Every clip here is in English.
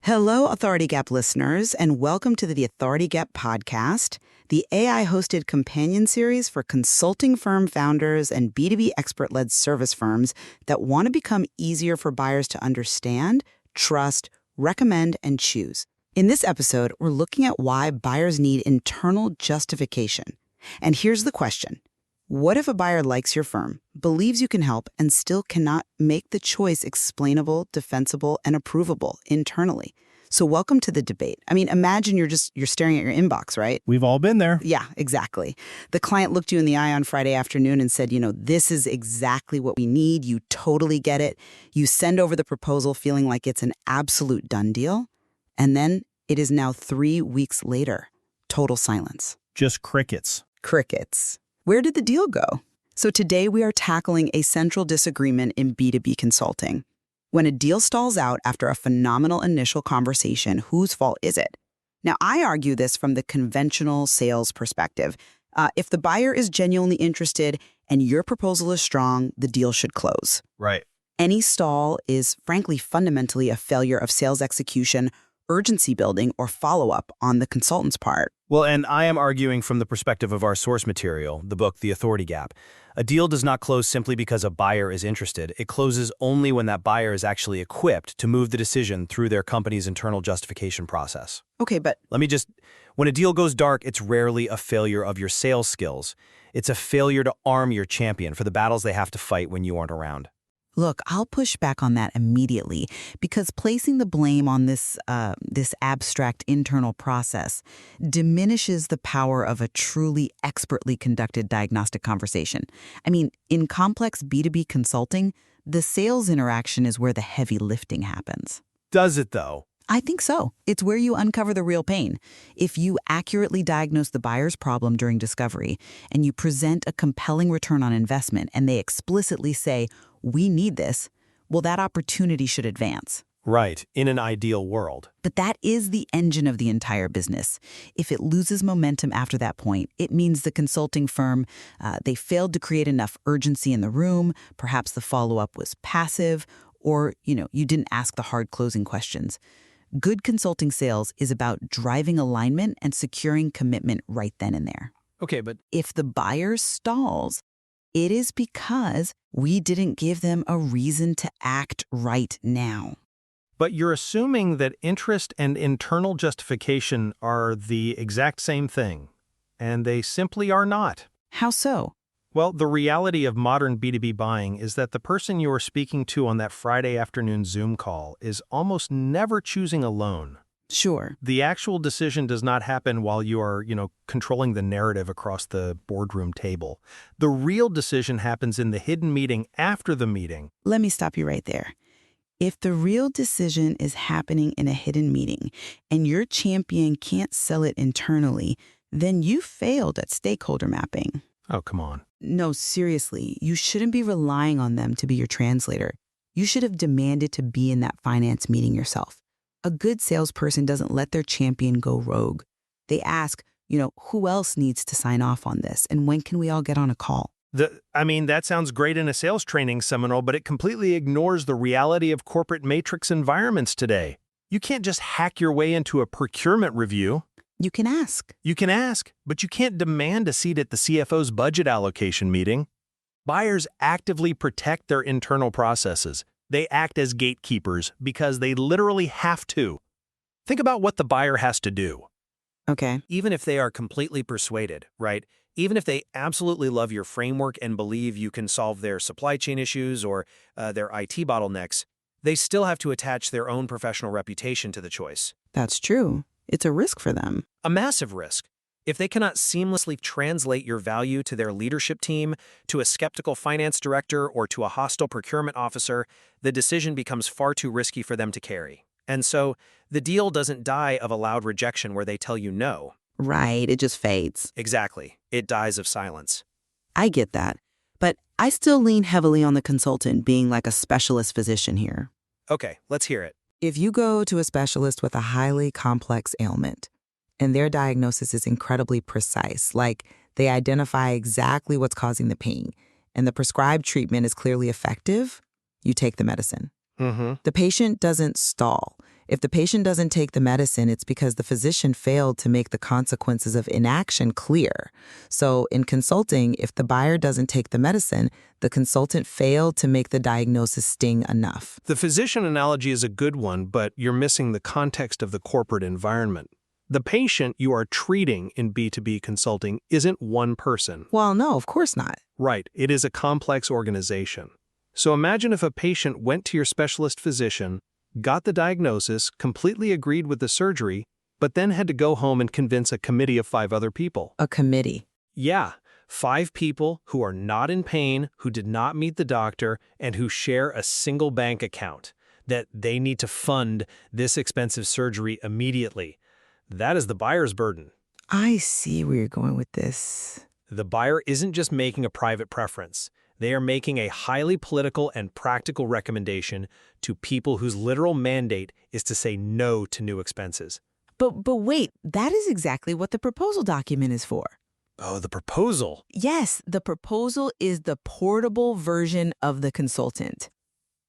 Hello, Authority Gap listeners, and welcome to the Authority Gap podcast, the AI-hosted companion series for consulting firm founders and B2B expert-led service firms that want to become easier for buyers to understand, trust, recommend, and choose. In this episode, we're looking at why buyers need internal justification. And here's the question. What if a buyer likes your firm, believes you can help, and still cannot make the choice explainable, defensible, and approvable internally? So welcome to the debate. I mean, imagine you're staring at your inbox, right? We've all been there. Yeah, exactly. The client looked you in the eye on Friday afternoon and said, this is exactly what we need. You totally get it. You send over the proposal feeling like it's an absolute done deal. And then it is now 3 weeks later. Total silence. Just crickets. Crickets. Where did the deal go? So today we are tackling a central disagreement in B2B consulting. When a deal stalls out after a phenomenal initial conversation, whose fault is it? Now, I argue this from the conventional sales perspective. If the buyer is genuinely interested and your proposal is strong, the deal should close. Right. Any stall is, frankly, fundamentally a failure of sales execution, urgency building, or follow-up on the consultant's part. Well, and I am arguing from the perspective of our source material, the book, The Authority Gap. A deal does not close simply because a buyer is interested. It closes only when that buyer is actually equipped to move the decision through their company's internal justification process. Okay, but when a deal goes dark, it's rarely a failure of your sales skills. It's a failure to arm your champion for the battles they have to fight when you aren't around. Look, I'll push back on that immediately because placing the blame on this abstract internal process diminishes the power of a truly expertly conducted diagnostic conversation. I mean, in complex B2B consulting, the sales interaction is where the heavy lifting happens. Does it, though? I think so. It's where you uncover the real pain. If you accurately diagnose the buyer's problem during discovery and you present a compelling return on investment and they explicitly say, we need this, well, that opportunity should advance. Right, in an ideal world. But that is the engine of the entire business. If it loses momentum after that point, it means the consulting firm, they failed to create enough urgency in the room, perhaps the follow-up was passive, or, you didn't ask the hard closing questions. Good consulting sales is about driving alignment and securing commitment right then and there. Okay, but if the buyer stalls, it is because we didn't give them a reason to act right now. But you're assuming that interest and internal justification are the exact same thing, and they simply are not. How so? Well, the reality of modern B2B buying is that the person you are speaking to on that Friday afternoon Zoom call is almost never choosing alone. Sure. The actual decision does not happen while you are, controlling the narrative across the boardroom table. The real decision happens in the hidden meeting after the meeting. Let me stop you right there. If the real decision is happening in a hidden meeting and your champion can't sell it internally, then you failed at stakeholder mapping. Oh, come on. No, seriously, you shouldn't be relying on them to be your translator. You should have demanded to be in that finance meeting yourself. A good salesperson doesn't let their champion go rogue. They ask, who else needs to sign off on this, and when can we all get on a call? That sounds great in a sales training seminar, but it completely ignores the reality of corporate matrix environments today. You can't just hack your way into a procurement review. You can ask. You can ask, but you can't demand a seat at the CFO's budget allocation meeting. Buyers actively protect their internal processes. They act as gatekeepers because they literally have to. Think about what the buyer has to do. Okay. Even if they are completely persuaded, right? Even if they absolutely love your framework and believe you can solve their supply chain issues or their IT bottlenecks, they still have to attach their own professional reputation to the choice. That's true. It's a risk for them. A massive risk. If they cannot seamlessly translate your value to their leadership team, to a skeptical finance director, or to a hostile procurement officer, the decision becomes far too risky for them to carry. And so, the deal doesn't die of a loud rejection where they tell you no. Right, it just fades. Exactly. It dies of silence. I get that. But I still lean heavily on the consultant being like a specialist physician here. Okay, let's hear it. If you go to a specialist with a highly complex ailment, and their diagnosis is incredibly precise, like they identify exactly what's causing the pain, and the prescribed treatment is clearly effective, you take the medicine. Mm-hmm. The patient doesn't stall. If the patient doesn't take the medicine, it's because the physician failed to make the consequences of inaction clear. So in consulting, if the buyer doesn't take the medicine, the consultant failed to make the diagnosis sting enough. The physician analogy is a good one, but you're missing the context of the corporate environment. The patient you are treating in B2B consulting isn't one person. Well, no, of course not. Right, it is a complex organization. So imagine if a patient went to your specialist physician, got the diagnosis, completely agreed with the surgery, but then had to go home and convince a committee of 5 other people. A committee. Yeah, 5 people who are not in pain, who did not meet the doctor, and who share a single bank account, that they need to fund this expensive surgery immediately. That is the buyer's burden. I see where you're going with this. The buyer isn't just making a private preference. They are making a highly political and practical recommendation to people whose literal mandate is to say no to new expenses. But wait, that is exactly what the proposal document is for. Oh, the proposal. Yes, the proposal is the portable version of the consultant.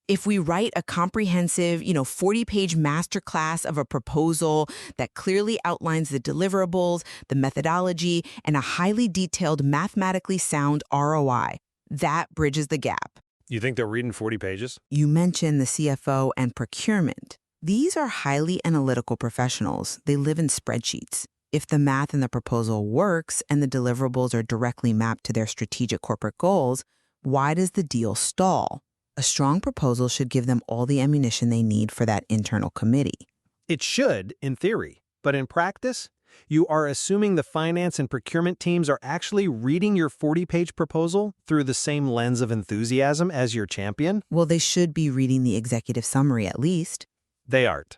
If we write a comprehensive, 40-page masterclass of a proposal that clearly outlines the deliverables, the methodology, and a highly detailed, mathematically sound ROI, that bridges the gap. You think they're reading 40 pages? You mentioned the CFO and procurement. These are highly analytical professionals. They live in spreadsheets. If the math in the proposal works and the deliverables are directly mapped to their strategic corporate goals, why does the deal stall? A strong proposal should give them all the ammunition they need for that internal committee. It should, in theory. But in practice, you are assuming the finance and procurement teams are actually reading your 40-page proposal through the same lens of enthusiasm as your champion? Well, they should be reading the executive summary at least. They aren't.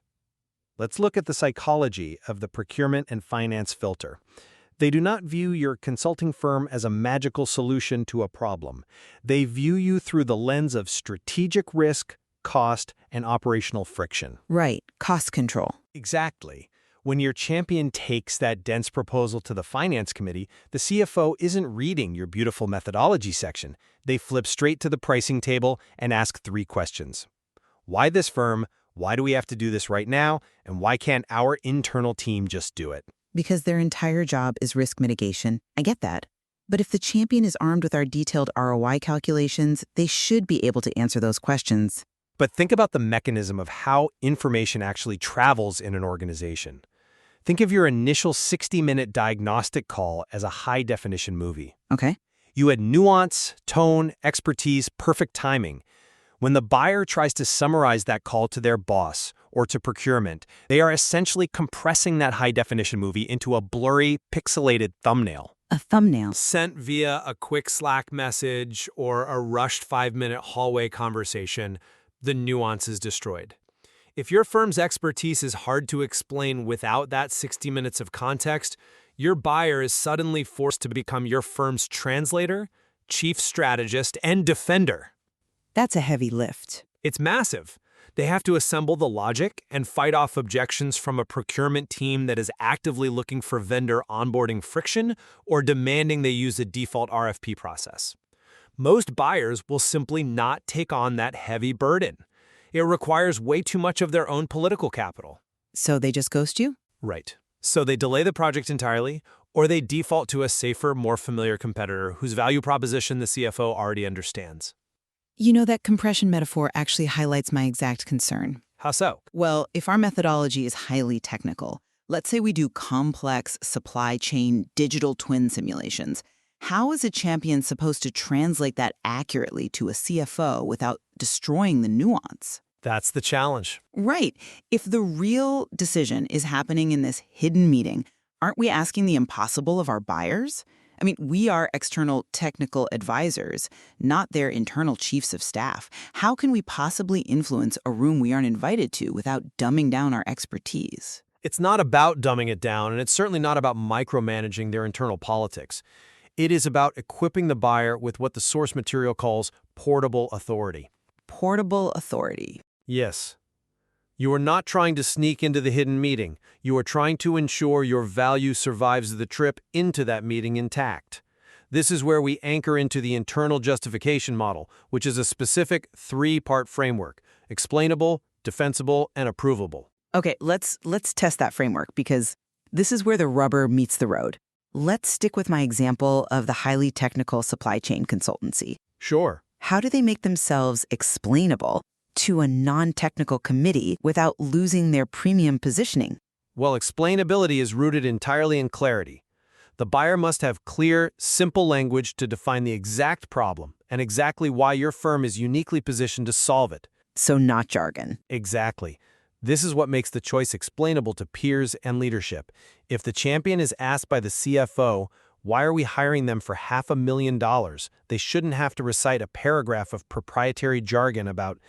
Let's look at the psychology of the procurement and finance filter. They do not view your consulting firm as a magical solution to a problem. They view you through the lens of strategic risk, cost, and operational friction. Right, cost control. Exactly. When your champion takes that dense proposal to the finance committee, the CFO isn't reading your beautiful methodology section. They flip straight to the pricing table and ask 3 questions. Why this firm? Why do we have to do this right now? And why can't our internal team just do it? Because their entire job is risk mitigation. I get that. But if the champion is armed with our detailed ROI calculations, they should be able to answer those questions. But think about the mechanism of how information actually travels in an organization. Think of your initial 60-minute diagnostic call as a high-definition movie. Okay. You had nuance, tone, expertise, perfect timing. When the buyer tries to summarize that call to their boss or to procurement, they are essentially compressing that high-definition movie into a blurry, pixelated thumbnail. A thumbnail. Sent via a quick Slack message or a rushed 5-minute hallway conversation, the nuance is destroyed. If your firm's expertise is hard to explain without that 60 minutes of context, your buyer is suddenly forced to become your firm's translator, chief strategist, and defender. That's a heavy lift. It's massive. They have to assemble the logic and fight off objections from a procurement team that is actively looking for vendor onboarding friction or demanding they use a default RFP process. Most buyers will simply not take on that heavy burden. It requires way too much of their own political capital. So they just ghost you? Right. So they delay the project entirely, or they default to a safer, more familiar competitor whose value proposition the CFO already understands. That compression metaphor actually highlights my exact concern. How so? Well, if our methodology is highly technical, let's say we do complex supply chain digital twin simulations, how is a champion supposed to translate that accurately to a CFO without destroying the nuance? That's the challenge. Right. If the real decision is happening in this hidden meeting, aren't we asking the impossible of our buyers? I mean, we are external technical advisors, not their internal chiefs of staff. How can we possibly influence a room we aren't invited to without dumbing down our expertise? It's not about dumbing it down, and it's certainly not about micromanaging their internal politics. It is about equipping the buyer with what the source material calls portable authority. Portable authority. Yes. You are not trying to sneak into the hidden meeting. You are trying to ensure your value survives the trip into that meeting intact. This is where we anchor into the internal justification model, which is a specific 3-part framework: explainable, defensible, and approvable. Okay, let's test that framework because this is where the rubber meets the road. Let's stick with my example of the highly technical supply chain consultancy. Sure. How do they make themselves explainable to a non-technical committee without losing their premium positioning? Well, explainability is rooted entirely in clarity. The buyer must have clear, simple language to define the exact problem and exactly why your firm is uniquely positioned to solve it. So not jargon. Exactly. This is what makes the choice explainable to peers and leadership. If the champion is asked by the CFO, why are we hiring them for $500,000? They shouldn't have to recite a paragraph of proprietary jargon about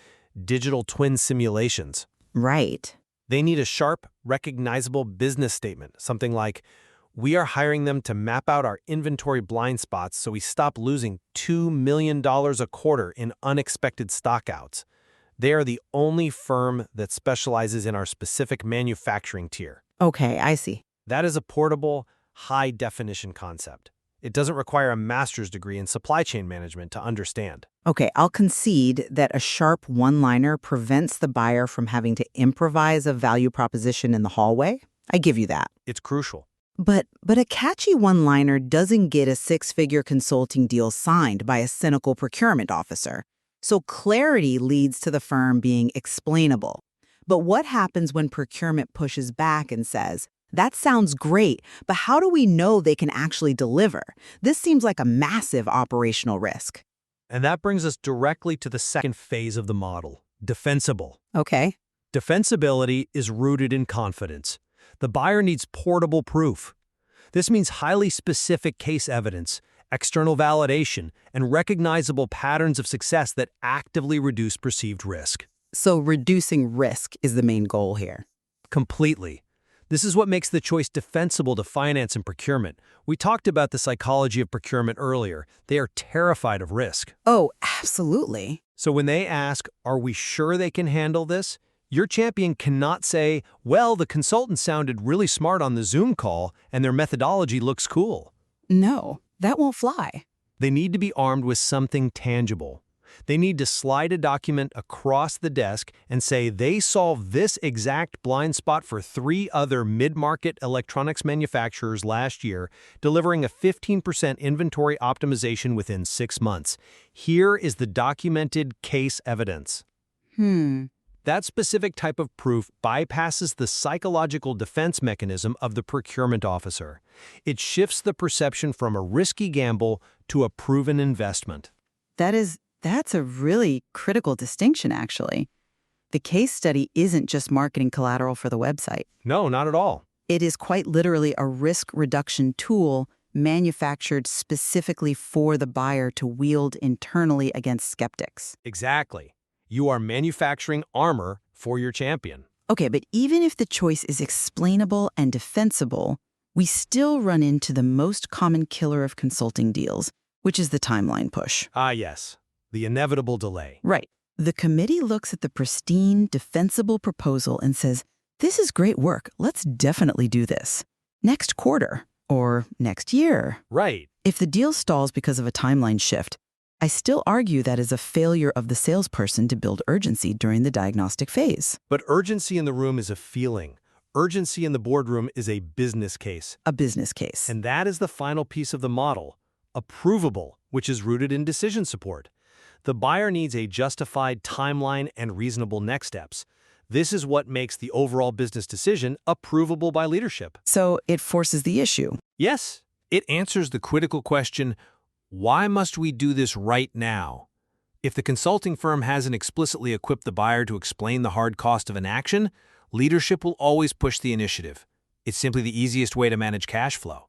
digital twin simulations. Right. They need a sharp, recognizable business statement, something like, we are hiring them to map out our inventory blind spots so we stop losing $2 million a quarter in unexpected stockouts. They are the only firm that specializes in our specific manufacturing tier. Okay, I see. That is a portable, high-definition concept. It doesn't require a master's degree in supply chain management to understand. Okay, I'll concede that a sharp one-liner prevents the buyer from having to improvise a value proposition in the hallway. I give you that. It's crucial. But a catchy one-liner doesn't get a six-figure consulting deal signed by a cynical procurement officer. So clarity leads to the firm being explainable. But what happens when procurement pushes back and says, that sounds great, but how do we know they can actually deliver? This seems like a massive operational risk. And that brings us directly to the second phase of the model, defensible. Okay. Defensibility is rooted in confidence. The buyer needs portable proof. This means highly specific case evidence, external validation, and recognizable patterns of success that actively reduce perceived risk. So reducing risk is the main goal here. Completely. This is what makes the choice defensible to finance and procurement. We talked about the psychology of procurement earlier. They are terrified of risk. Oh, absolutely. So when they ask, are we sure they can handle this? Your champion cannot say, well, the consultant sounded really smart on the Zoom call and their methodology looks cool. No, that won't fly. They need to be armed with something tangible. They need to slide a document across the desk and say they solved this exact blind spot for 3 other mid-market electronics manufacturers last year, delivering a 15% inventory optimization within 6 months. Here is the documented case evidence. That specific type of proof bypasses the psychological defense mechanism of the procurement officer. It shifts the perception from a risky gamble to a proven investment. That's a really critical distinction, actually. The case study isn't just marketing collateral for the website. No, not at all. It is quite literally a risk reduction tool manufactured specifically for the buyer to wield internally against skeptics. Exactly. You are manufacturing armor for your champion. Okay, but even if the choice is explainable and defensible, we still run into the most common killer of consulting deals, which is the timeline push. Ah, yes. The inevitable delay. Right. The committee looks at the pristine, defensible proposal and says, this is great work. Let's definitely do this. Next quarter or next year. Right. If the deal stalls because of a timeline shift, I still argue that is a failure of the salesperson to build urgency during the diagnostic phase. But urgency in the room is a feeling. Urgency in the boardroom is a business case. A business case. And that is the final piece of the model, approvable, which is rooted in decision support. The buyer needs a justified timeline and reasonable next steps. This is what makes the overall business decision approvable by leadership. So it forces the issue. Yes, it answers the critical question, why must we do this right now? If the consulting firm hasn't explicitly equipped the buyer to explain the hard cost of an action, leadership will always push the initiative. It's simply the easiest way to manage cash flow.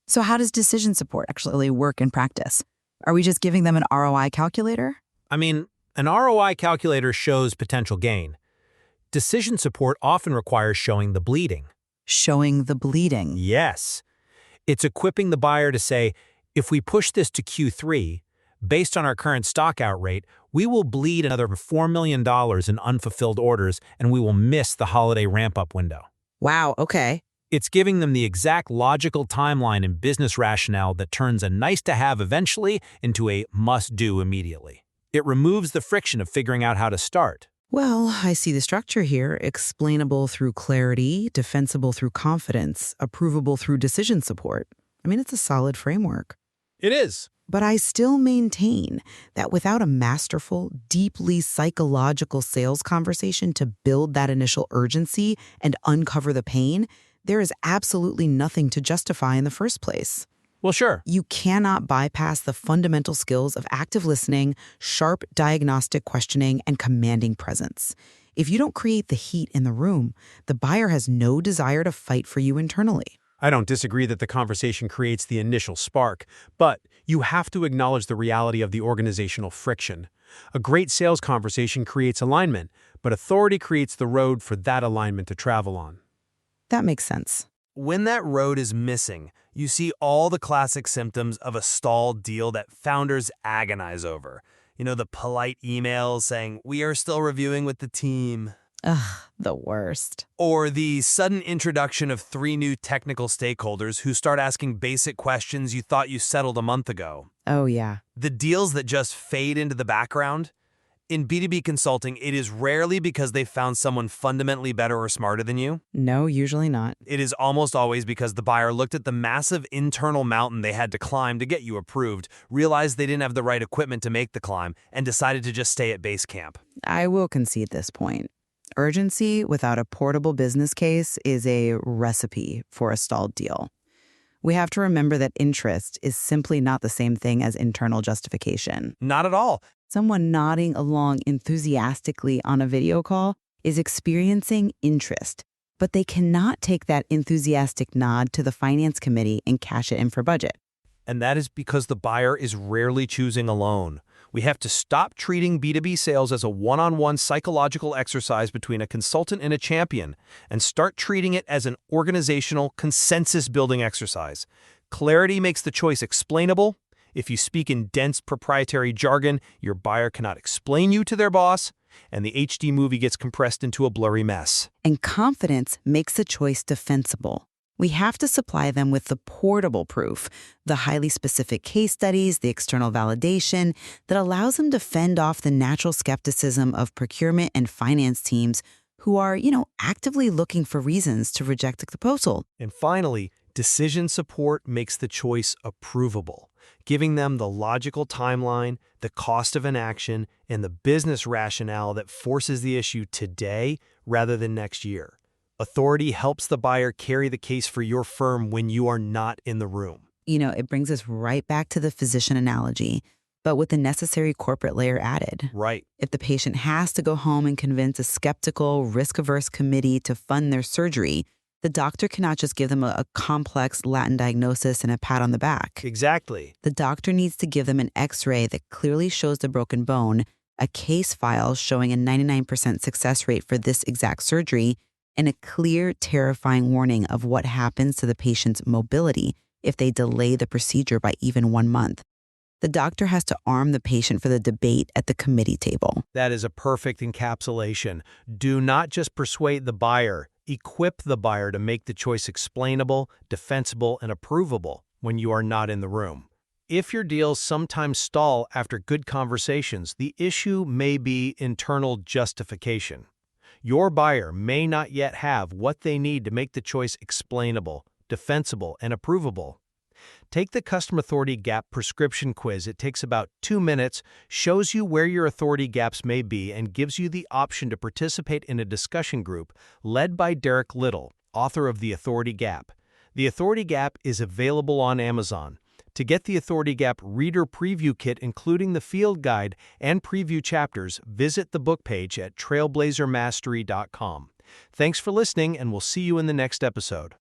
So how does decision support actually work in practice? Are we just giving them an ROI calculator? I mean, an ROI calculator shows potential gain. Decision support often requires showing the bleeding. Showing the bleeding. Yes. It's equipping the buyer to say, if we push this to Q3, based on our current stockout rate, we will bleed another $4 million in unfulfilled orders and we will miss the holiday ramp-up window. Wow, okay. It's giving them the exact logical timeline and business rationale that turns a nice-to-have eventually into a must-do immediately. It removes the friction of figuring out how to start. Well, I see the structure here: explainable through clarity, defensible through confidence, approvable through decision support. I mean, it's a solid framework. It is. But I still maintain that without a masterful, deeply psychological sales conversation to build that initial urgency and uncover the pain, there is absolutely nothing to justify in the first place. Well, sure. You cannot bypass the fundamental skills of active listening, sharp diagnostic questioning, and commanding presence. If you don't create the heat in the room, the buyer has no desire to fight for you internally. I don't disagree that the conversation creates the initial spark, but you have to acknowledge the reality of the organizational friction. A great sales conversation creates alignment, but authority creates the road for that alignment to travel on. That makes sense. When that road is missing, you see all the classic symptoms of a stalled deal that founders agonize over. The polite emails saying, "We are still reviewing with the team." Ugh, the worst. Or the sudden introduction of 3 new technical stakeholders who start asking basic questions you thought you settled a month ago. Oh, yeah. The deals that just fade into the background. In B2B consulting, it is rarely because they found someone fundamentally better or smarter than you. No, usually not. It is almost always because the buyer looked at the massive internal mountain they had to climb to get you approved, realized they didn't have the right equipment to make the climb, and decided to just stay at base camp. I will concede this point. Urgency without a portable business case is a recipe for a stalled deal. We have to remember that interest is simply not the same thing as internal justification. Not at all. Someone nodding along enthusiastically on a video call is experiencing interest, but they cannot take that enthusiastic nod to the finance committee and cash it in for budget. And that is because the buyer is rarely choosing alone. We have to stop treating B2B sales as a one-on-one psychological exercise between a consultant and a champion and start treating it as an organizational consensus-building exercise. Clarity makes the choice explainable. If you speak in dense proprietary jargon, your buyer cannot explain you to their boss, and the HD movie gets compressed into a blurry mess. And confidence makes the choice defensible. We have to supply them with the portable proof, the highly specific case studies, the external validation that allows them to fend off the natural skepticism of procurement and finance teams who are, actively looking for reasons to reject the proposal. And finally, decision support makes the choice approvable, giving them the logical timeline, the cost of an action, and the business rationale that forces the issue today rather than next year. Authority helps the buyer carry the case for your firm when you are not in the room. It brings us right back to the physician analogy, but with the necessary corporate layer added. Right. If the patient has to go home and convince a skeptical, risk-averse committee to fund their surgery, the doctor cannot just give them a complex Latin diagnosis and a pat on the back. Exactly. The doctor needs to give them an X-ray that clearly shows the broken bone, a case file showing a 99% success rate for this exact surgery, and a clear, terrifying warning of what happens to the patient's mobility if they delay the procedure by even 1 month. The doctor has to arm the patient for the debate at the committee table. That is a perfect encapsulation. Do not just persuade the buyer. Equip the buyer to make the choice explainable, defensible, and approvable when you are not in the room. If your deals sometimes stall after good conversations, the issue may be internal justification. Your buyer may not yet have what they need to make the choice explainable, defensible, and approvable. Take the Customer Authority Gap prescription quiz. It takes about 2 minutes, shows you where your authority gaps may be, and gives you the option to participate in a discussion group led by Derek Little, author of The Authority Gap. The Authority Gap is available on Amazon. To get the Authority Gap Reader Preview Kit, including the field guide and preview chapters, visit the book page at trailblazermastery.com. Thanks for listening, and we'll see you in the next episode.